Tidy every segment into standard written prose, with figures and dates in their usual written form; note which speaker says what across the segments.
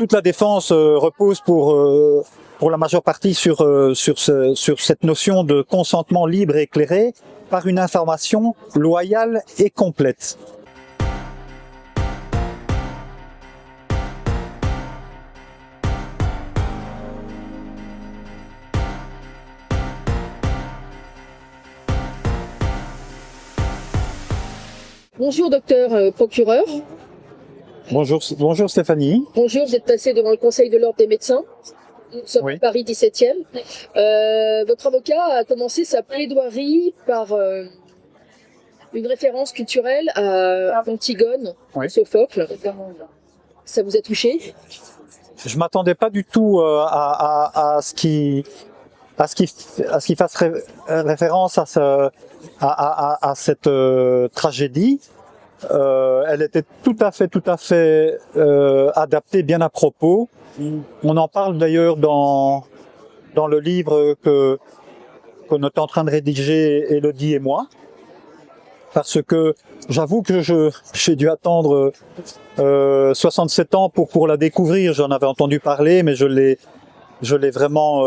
Speaker 1: toute la défense repose pour la majeure partie sur cette notion de consentement libre et éclairé par une information loyale et complète.
Speaker 2: Bonjour docteur procureur.
Speaker 1: Bonjour Stéphanie.
Speaker 2: Bonjour, vous êtes passé devant le Conseil de l'Ordre des médecins. Nous sommes à Paris 17e. Votre avocat a commencé sa plaidoirie par une référence culturelle à Antigone, Sophocle. Ça vous a touché?
Speaker 1: Je m'attendais pas du tout à ce qui fasse référence à cette tragédie. Elle était tout à fait adaptée, bien à propos. On en parle d'ailleurs dans le livre qu'on est en train de rédiger, Élodie et moi, parce que j'avoue que j'ai dû attendre 67 ans pour la découvrir. J'en avais entendu parler, mais je l'ai vraiment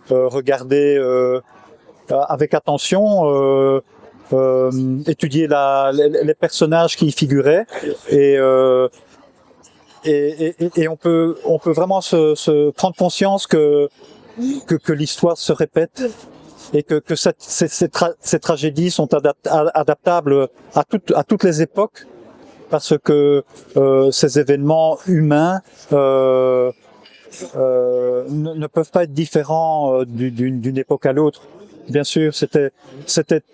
Speaker 1: regardé avec attention, étudier les personnages qui y figuraient, et on peut vraiment se prendre conscience que l'histoire se répète et que ces tragédies sont adaptables à toutes les époques, parce que ces événements humains ne peuvent pas être différents d'une époque à l'autre. Bien sûr, c'était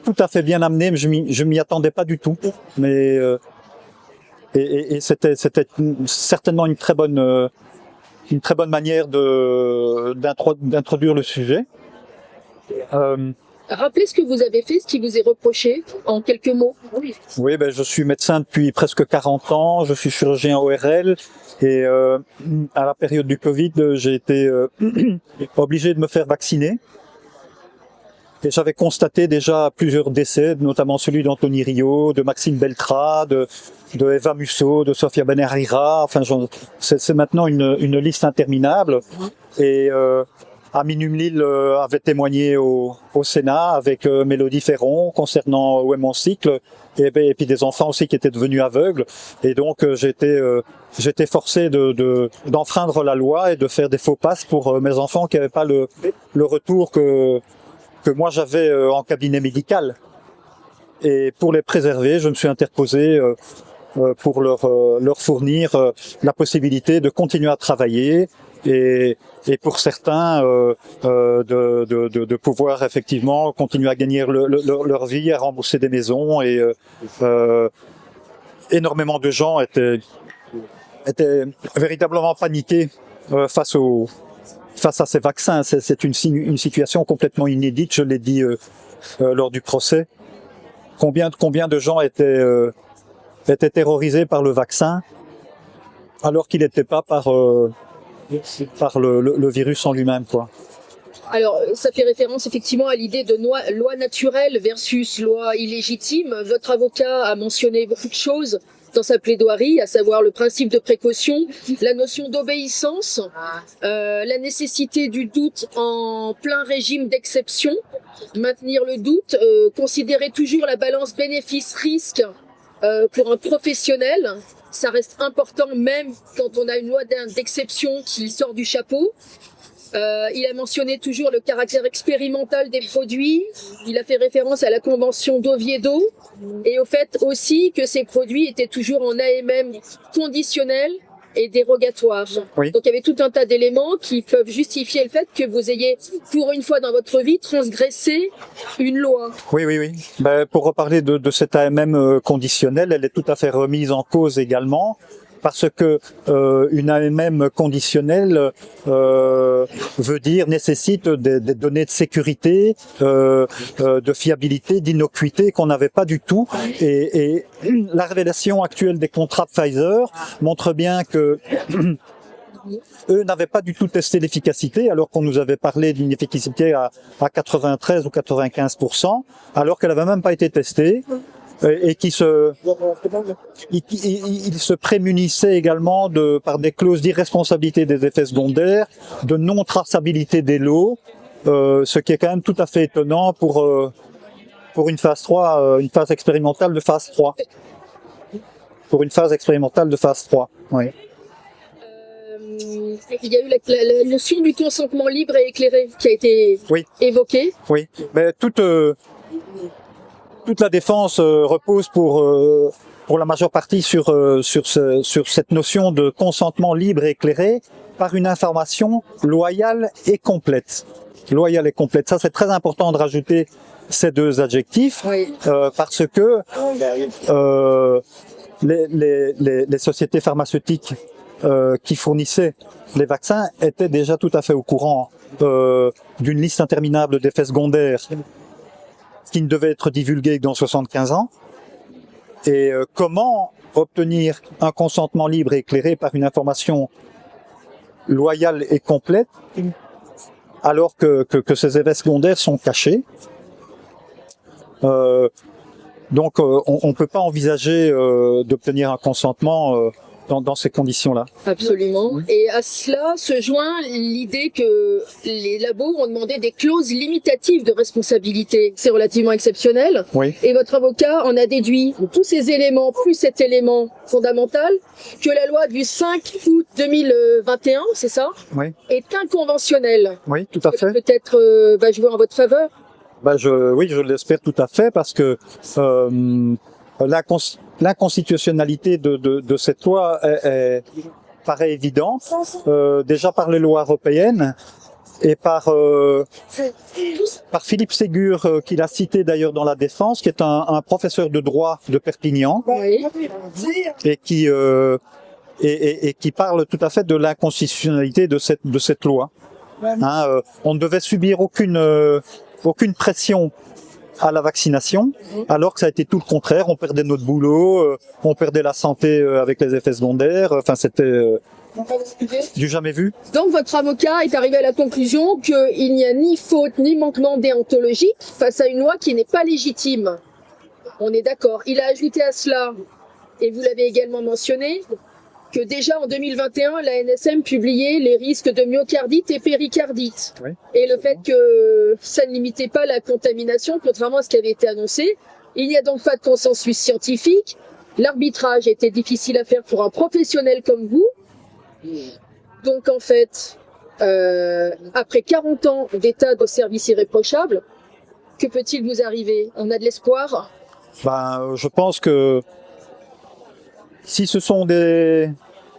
Speaker 1: tout à fait bien amené, mais je m'y attendais pas du tout. Mais c'était certainement une très bonne manière d'introduire le sujet.
Speaker 2: Rappelez ce que vous avez fait, ce qui vous est reproché, en quelques mots.
Speaker 1: Oui, je suis médecin depuis presque 40 ans, je suis chirurgien ORL, et à la période du Covid, j'ai été obligé de me faire vacciner. Et j'avais constaté déjà plusieurs décès, notamment celui d'Anthony Rio, de Maxime Beltra, de Eva Musso, de Sofia Benharira. Enfin, c'est maintenant une liste interminable. Et Amin Umlil avait témoigné au Sénat avec Mélodie Ferron concernant mon cycle, et puis des enfants aussi qui étaient devenus aveugles. Et donc j'étais forcé d'enfreindre la loi et de faire des faux passes pour mes enfants qui n'avaient pas le retour que moi j'avais en cabinet médical. Et pour les préserver, je me suis interposé pour leur fournir la possibilité de continuer à travailler, et pour certains de pouvoir effectivement continuer à gagner leur vie, à rembourser des maisons. Et énormément de gens étaient véritablement paniqués face à ces vaccins. C'est une situation complètement inédite, je l'ai dit lors du procès. Combien de gens étaient terrorisés par le vaccin, alors qu'il n'était pas par le virus en lui-même, quoi.
Speaker 2: Alors, ça fait référence effectivement à l'idée de loi naturelle versus loi illégitime. Votre avocat a mentionné beaucoup de choses dans sa plaidoirie, à savoir le principe de précaution, la notion d'obéissance, la nécessité du doute en plein régime d'exception, maintenir le doute, considérer toujours la balance bénéfice-risque pour un professionnel. Ça reste important même quand on a une loi d'exception qui sort du chapeau. Il a mentionné toujours le caractère expérimental des produits. Il a fait référence à la convention d'Oviedo et au fait aussi que ces produits étaient toujours en AMM conditionnel et dérogatoire.
Speaker 1: Oui.
Speaker 2: Donc il y avait tout un tas d'éléments qui peuvent justifier le fait que vous ayez, pour une fois dans votre vie, transgressé une loi.
Speaker 1: Oui. Pour reparler de cette AMM conditionnelle, elle est tout à fait remise en cause également, parce que une AMM conditionnelle veut dire, nécessite des données de sécurité, de fiabilité, d'innocuité qu'on n'avait pas du tout. Et la révélation actuelle des contrats de Pfizer montre bien que eux n'avaient pas du tout testé l'efficacité, alors qu'on nous avait parlé d'une efficacité à 93 ou 95%, alors qu'elle n'avait même pas été testée. et qui il se prémunissait également par des clauses d'irresponsabilité des effets secondaires, de non-traçabilité des lots, ce qui est quand même tout à fait étonnant pour une phase 3, une phase expérimentale de phase 3. Pour une phase expérimentale de phase 3, oui.
Speaker 2: Il y a eu la notion du consentement libre et éclairé qui a été évoquée.
Speaker 1: Oui, mais toute la défense repose pour la majeure partie sur cette notion de consentement libre et éclairé par une information loyale et complète. Loyale et complète, ça c'est très important de rajouter ces deux adjectifs, parce que les sociétés pharmaceutiques qui fournissaient les vaccins étaient déjà tout à fait au courant d'une liste interminable d'effets secondaires qui ne devait être divulguée que dans 75 ans. Et comment obtenir un consentement libre et éclairé par une information loyale et complète alors que ces effets secondaires sont cachés. Donc on ne peut pas envisager d'obtenir un consentement dans ces conditions-là.
Speaker 2: Absolument. Et à cela se joint l'idée que les labos ont demandé des clauses limitatives de responsabilité. C'est relativement exceptionnel.
Speaker 1: Oui.
Speaker 2: Et votre avocat en a déduit tous ces éléments, plus cet élément fondamental, que la loi du 5 août 2021, c'est ça, est inconventionnelle.
Speaker 1: Oui, tout à fait.
Speaker 2: Peut-être va jouer en votre faveur.
Speaker 1: Oui, je l'espère tout à fait, parce que l'inconstitutionnalité de cette loi paraît évidente, déjà par les lois européennes et par Philippe Ségur, qu'il a cité d'ailleurs dans la défense, qui est un professeur de droit de Perpignan, et qui parle tout à fait de l'inconstitutionnalité de cette loi. On ne devait subir aucune pression à la vaccination, alors que ça a été tout le contraire. On perdait notre boulot, on perdait la santé avec les effets secondaires. Enfin, c'était du jamais vu.
Speaker 2: Donc votre avocat est arrivé à la conclusion qu'il n'y a ni faute ni manquement déontologique face à une loi qui n'est pas légitime. On est d'accord. Il a ajouté à cela, et vous l'avez également mentionné, que déjà en 2021, la NSM publiait les risques de myocardite et péricardite. Et le fait que ça ne limitait pas la contamination, contrairement à ce qui avait été annoncé. Il n'y a donc pas de consensus scientifique. L'arbitrage était difficile à faire pour un professionnel comme vous. Donc en fait, après 40 ans d'état de service irréprochable, que peut-il vous arriver? On a de l'espoir?
Speaker 1: Je pense que si ce sont des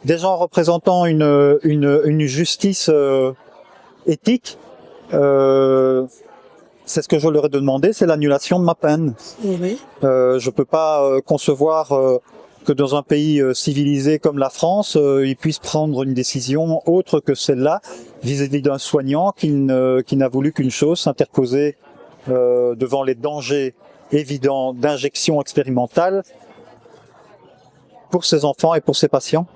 Speaker 1: gens représentant une justice éthique, c'est ce que je leur ai demandé, c'est l'annulation de ma peine. Je peux pas concevoir que dans un pays civilisé comme la France, ils puissent prendre une décision autre que celle-là vis-à-vis d'un soignant qui n'a voulu qu'une chose, s'interposer devant les dangers évidents d'injection expérimentale pour ses enfants et pour ses patients.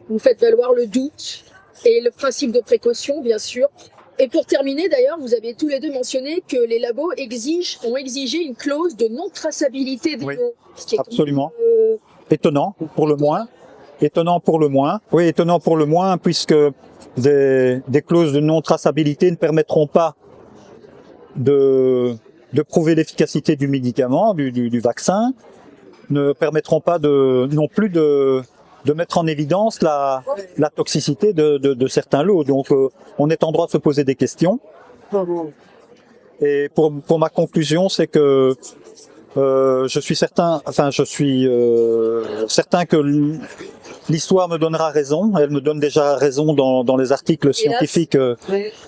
Speaker 2: Vous faites valoir le doute et le principe de précaution, bien sûr. Et pour terminer, d'ailleurs, vous avez tous les deux mentionné que les labos ont exigé une clause de non-traçabilité des lots.
Speaker 1: Absolument. Étonnant, pour le moins. Étonnant pour le moins. Oui, étonnant pour le moins, puisque des clauses de non-traçabilité ne permettront pas de prouver l'efficacité du médicament, du vaccin, ne permettront pas non plus de mettre en évidence la toxicité de certains lots. Donc on est en droit de se poser des questions. Et pour ma conclusion, c'est que je suis certain que l'histoire me donnera raison. Elle me donne déjà raison dans les articles scientifiques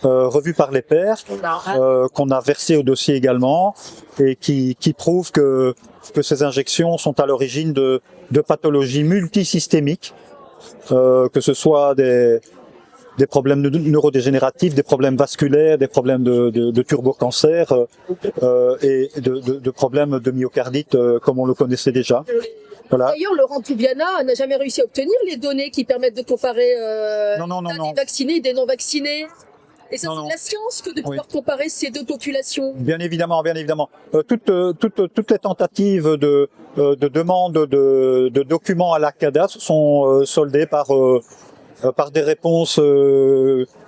Speaker 1: revus par les pairs, qu'on a versés au dossier également, et qui prouvent que ces injections sont à l'origine de pathologies multisystémiques, que ce soit des problèmes neurodégénératifs, des problèmes vasculaires, des problèmes de turbocancer et de problèmes de myocardite comme on le connaissait déjà. Voilà.
Speaker 2: D'ailleurs, Laurent Toubiana n'a jamais réussi à obtenir les données qui permettent de comparer des vaccinés et des non-vaccinés. Et ça,
Speaker 1: Non,
Speaker 2: c'est
Speaker 1: non.
Speaker 2: de la science que de
Speaker 1: Oui.
Speaker 2: pouvoir comparer ces deux populations.
Speaker 1: Bien évidemment, bien évidemment. Toutes les tentatives de demande de documents à la cadastre sont soldées par des réponses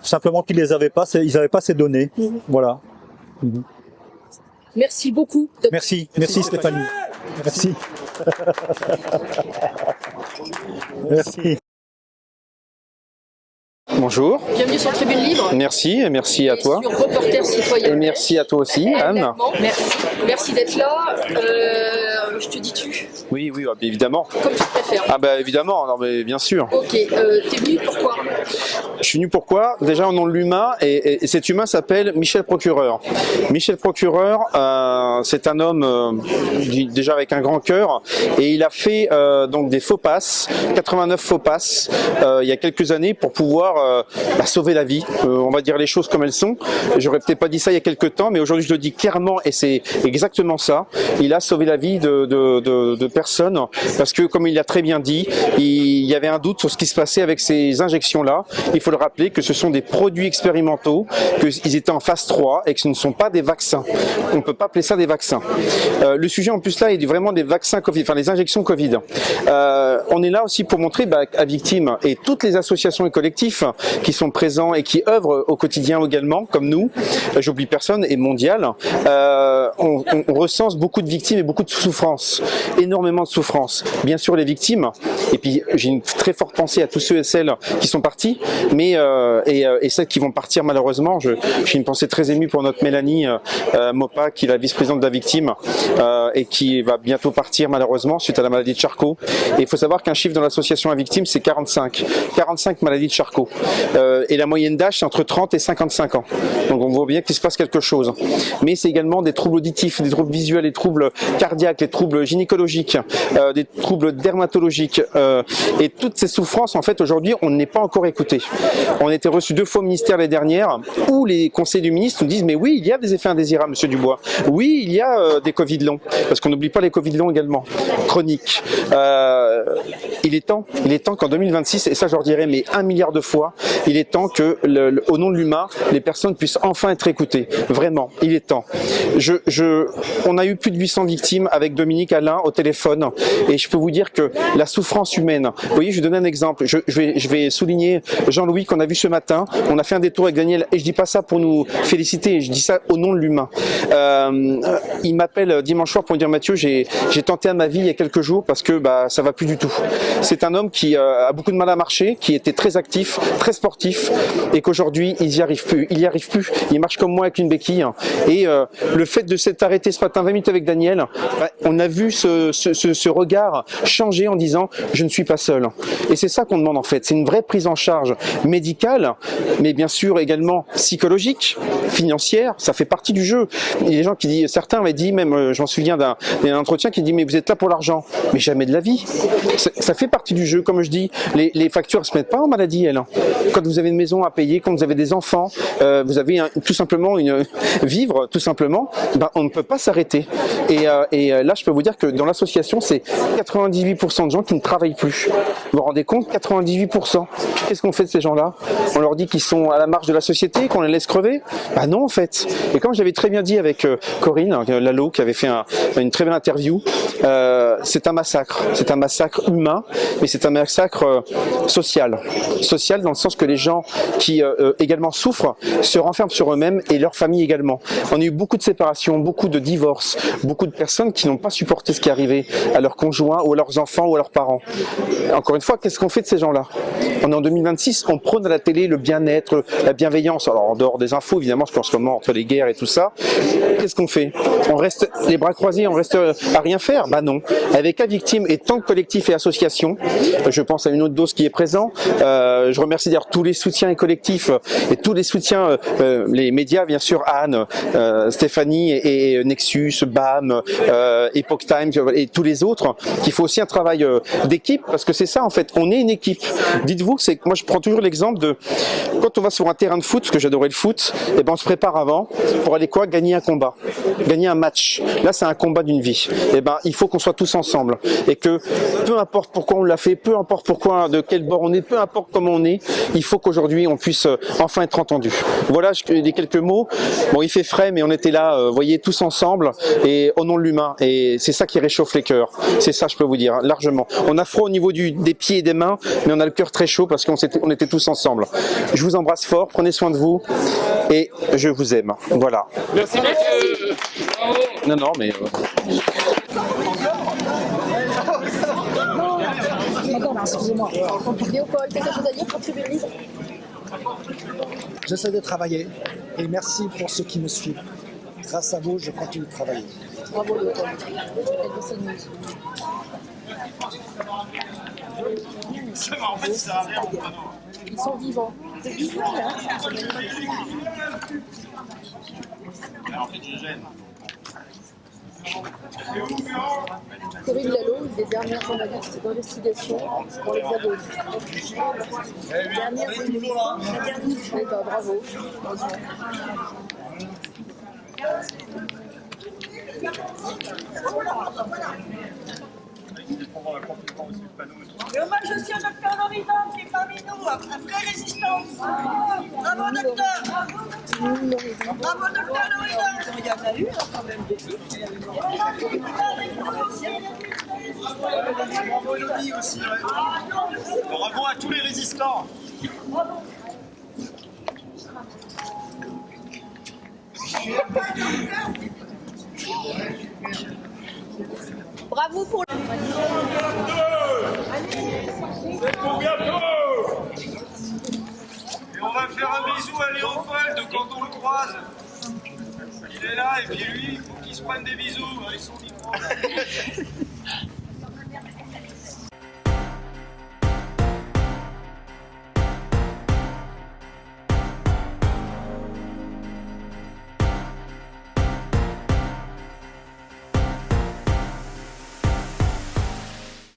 Speaker 1: simplement qu'ils les avaient pas, ils n'avaient pas ces données. Voilà.
Speaker 2: Merci beaucoup.
Speaker 1: Merci Stéphanie. Merci. Merci.
Speaker 3: Bonjour,
Speaker 2: Bienvenue sur Tribune Libre.
Speaker 3: merci et merci à
Speaker 2: Et
Speaker 3: toi.
Speaker 2: sur Reporter Citoyen.
Speaker 3: Et merci à toi aussi, Anne.
Speaker 2: Également. Merci d'être là. Je te dis tu,
Speaker 3: Oui, évidemment.
Speaker 2: comme tu préfères.
Speaker 3: Ah bah évidemment, non mais bien sûr.
Speaker 2: Ok, t'es venu pourquoi?
Speaker 3: Je suis venu pourquoi? Déjà au nom de l'humain, et cet humain s'appelle Michel Procureur. Michel Procureur, c'est un homme déjà avec un grand cœur, et il a fait donc des faux passes, 89 faux passes, il y a quelques années pour pouvoir sauver la vie. On va dire les choses comme elles sont. J'aurais peut-être pas dit ça il y a quelques temps, mais aujourd'hui je le dis clairement, et c'est exactement ça. Il a sauvé la vie de personnes, parce que comme il l'a très bien dit, il y avait un doute sur ce qui se passait avec ces injections-là. Il faut le rappeler que ce sont des produits expérimentaux, qu'ils étaient en phase 3 et que ce ne sont pas des vaccins. On ne peut pas appeler ça des vaccins. Le sujet en plus là est vraiment des vaccins Covid, enfin les injections Covid. On est là aussi pour montrer à Victimes et toutes les associations et collectifs qui sont présents et qui œuvrent au quotidien également, comme nous, j'oublie personne, et mondial, on recense beaucoup de victimes et beaucoup de souffrances, énormément de souffrances. Bien sûr les victimes, et puis j'ai une très forte pensée à tous ceux et celles qui sont partis, mais et celles qui vont partir malheureusement. J'ai une pensée très émue pour notre Mélanie Mopa, qui est la vice-présidente de la victime et qui va bientôt partir malheureusement suite à la maladie de Charcot. Et il faut savoir qu'un chiffre dans l'association à victimes, c'est 45 maladies de Charcot. Et la moyenne d'âge, c'est entre 30 et 55 ans. Donc on voit bien qu'il se passe quelque chose. Mais c'est également des troubles auditifs, des troubles visuels, des troubles cardiaques, des troubles gynécologiques, des troubles dermatologiques. Et toutes ces souffrances, en fait, aujourd'hui, on n'est pas encore écouté. On a été reçu 2 fois au ministère l'année dernière, où les conseils du ministre nous disent mais oui, il y a des effets indésirables, monsieur Dubois. Oui, il y a des Covid longs, parce qu'on n'oublie pas les Covid longs également, chroniques. Il est temps qu'en 2026, et ça je leur dirais mais 1 milliard de fois, il est temps que, au nom de l'humain, les personnes puissent enfin être écoutées. Vraiment, il est temps. On a eu plus de 800 victimes avec Dominique Alain au téléphone, et je peux vous dire que la souffrance humaine, vous voyez, je vais donner un exemple, je vais souligner Jean-Louis qu'on a vu ce matin, on a fait un détour avec Daniel, et je dis pas ça pour nous féliciter, je dis ça au nom de l'humain. Il m'appelle dimanche soir pour me dire Mathieu, j'ai tenté à ma vie il y a quelques jours parce que ça va plus du tout. C'est un homme qui a beaucoup de mal à marcher, qui était très actif, très sportif, et qu'aujourd'hui il y arrive plus. Il marche comme moi avec une béquille. Et le fait de s'être arrêté ce matin 20 minutes avec Daniel, on a vu ce regard changer en disant je ne suis pas seul. Et c'est ça qu'on demande en fait. C'est une vraie prise en charge médicale, mais bien sûr également psychologique, financière. Ça fait partie du jeu. Il y a des gens qui disent, certains m'avaient dit, même je m'en souviens d'un entretien qui dit mais vous êtes là pour l'argent. Mais jamais de la vie. Ça fait partie du jeu. Comme je dis, les factures ne se mettent pas en maladie, elles. Quand vous avez une maison à payer, quand vous avez des enfants, vous avez tout simplement vivre, tout simplement, on ne peut pas s'arrêter. Et là, je peux vous dire que dans l'association, c'est 98% de gens qui ne travaillent plus. Vous vous rendez compte, 98%. Qu'est-ce qu'on fait de ces gens-là? On leur dit qu'ils sont à la marge de la société, qu'on les laisse crever? Bah non, en fait. Et comme j'avais très bien dit avec Corinne Lalo, qui avait fait une très belle interview, c'est un massacre. C'est un massacre humain, mais c'est un massacre social. Social dans le sens que les gens qui également souffrent se renferment sur eux-mêmes et leurs familles également. On a eu beaucoup de séparations, beaucoup de divorces, beaucoup de personnes qui n'ont pas supporté ce qui arrivait à leurs conjoints ou à leurs enfants ou à leurs parents. Encore une fois, qu'est-ce qu'on fait de ces gens-là? On est en 2026, on prône à la télé le bien-être, la bienveillance. Alors en dehors des infos, évidemment, parce qu'en ce moment, entre les guerres et tout ça, qu'est-ce qu'on fait? On reste les bras croisés, on reste à rien faire? Bah non. Avec Victimes et tant de collectifs et associations, je pense à une autre dose qui est présent. Je remercie d'ailleurs tous les soutiens et collectifs et tous les soutiens, les médias bien sûr, Anne, Stéphanie et Nexus, BAM, Epoch Times et tous les autres, qu'il faut aussi un travail d'équipe, parce que c'est ça en fait, on est une équipe. Dites-vous, c'est que moi je prends toujours l'exemple de quand on va sur un terrain de foot, parce que j'adorais le foot, et ben on se prépare avant pour aller quoi? Gagner un combat, gagner un match. Là c'est un combat d'une vie. Et ben il faut qu'on soit tous ensemble et que peu importe pourquoi on l'a fait, peu importe pourquoi, de quel bord on est, peu importe comment on est, il faut qu'aujourd'hui on puisse enfin être entendu. Voilà, je dis quelques mots. Bon, il fait frais, mais on était là, vous voyez, tous ensemble et au nom de l'humain. Et c'est ça qui réchauffe les cœurs. C'est ça, je peux vous dire, largement. On a froid au niveau des pieds et des mains, mais on a le cœur très chaud parce on était tous ensemble. Je vous embrasse fort, prenez soin de vous et je vous aime. Voilà.
Speaker 4: Merci messieurs.
Speaker 3: Non, non, mais...
Speaker 2: Excusez-moi. Léopold, quelque chose à dire pour Tribune Libre?
Speaker 5: J'essaie de travailler et merci pour ceux qui me suivent. Grâce à vous, je continue de travailler.
Speaker 2: Bravo Léopold. LBC News.
Speaker 4: En fait, ça sert à rien.
Speaker 2: Ils sont vivants. C'est vivant, hein?
Speaker 4: En fait, je gêne.
Speaker 2: Corinne Lalo, une des dernières journalistes d'investigation pour les abonnés. Dernière journaliste. Bravo.
Speaker 6: Et moi je suis un docteur Loridan qui est parmi nous, un vrai résistant. Bravo docteur. Bravo docteur Loridan. Il y en a eu quand même des
Speaker 4: Bravo Lobby aussi, ouais. Bravo à tous les résistants.
Speaker 2: Bravo pour le...
Speaker 4: C'est pour bientôt. Et on va faire un bisou à Léopold quand on le croise. Il est là et puis lui, il faut qu'il se prenne des bisous avec son micro.